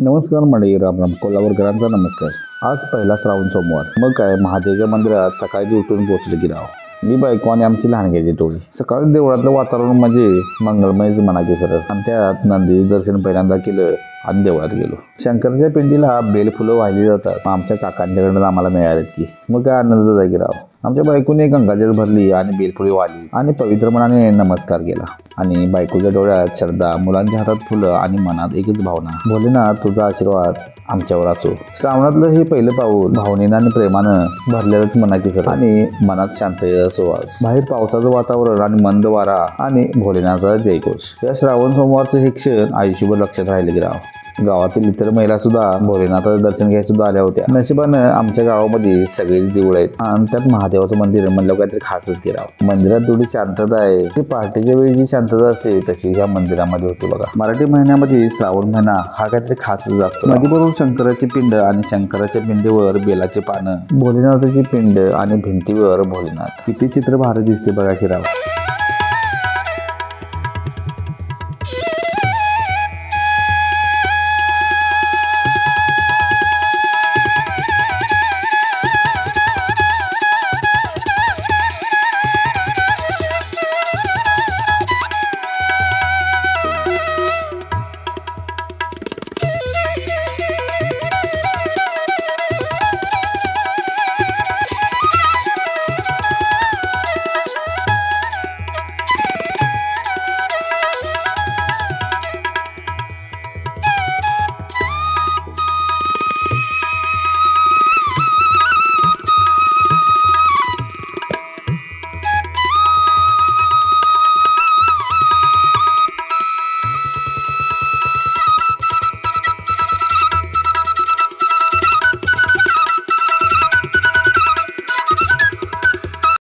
नमस्कार मंडळी, राम कोल्हापूरकरांचा नमस्कार। आज पहिला श्रावण सोमवार। मग काय महादेवच्या मंदिरात सकाळी उठून पोहोचले की राव मी बायको आणि आमची लहानग्याची टोळी। सकाळी देवळातलं वातावरण म्हणजे मंगलमयच म्हणायचे सरळ। आणि त्यात नंदी दर्शन पहिल्यांदा केलं आणि देवळात गेलो। शंकराच्या पिंडीला बेलफुलं वाहिली जातात। आमच्या काकांच्याकडून आम्हाला मिळालेत की मग काय आनंद जागी राव। आमच्या बायकोने गंगाजल भरली आणि बेलफुली वाहिली आणि पवित्र मनाने नमस्कार केला। आणि बायकोच्या डोळ्यात श्रद्धा, मुलांच्या हातात फुलं आणि मनात एकच भावना, भोलेनाथ तुझा आशीर्वाद आमच्यावर असो। श्रावणातलं हे पहिलं पाऊल भावनेनं आणि प्रेमानं भरलेलंच म्हणायचं सर। आणि मनात शांततेचा सुवास, बाहेर पावसाचं वातावरण आणि मंद वारा आणि भोलेनाथाचा जयघोष। या श्रावण सोमवारचं हे क्षण आयुष्यभर लक्षात राहिले की राव। गावातील इतर महिला सुद्धा भोलेनाथाचं दर्शन घ्यायला सुद्धा आल्या होत्या। नशिबानं आमच्या गावामध्ये सगळेच देऊळ आहेत आणि त्यात महादेवाचं मंदिर म्हणलं काहीतरी खासच केलं। मंदिरात तेवढी शांतता आहे की पहाटेच्या वेळी जी शांतता असते तशी ह्या मंदिरामध्ये होती बघा। मराठी महिन्यामध्ये श्रावण महिना हा काहीतरी खासच असतो। नदीबरोबर शंकराची पिंड आणि शंकराच्या पिंडीवर बेलाचे पानं, भोलेनाथाची पिंड आणि भिंतीवर भोलेनाथ, किती चित्र भारी दिसते बघायची राव।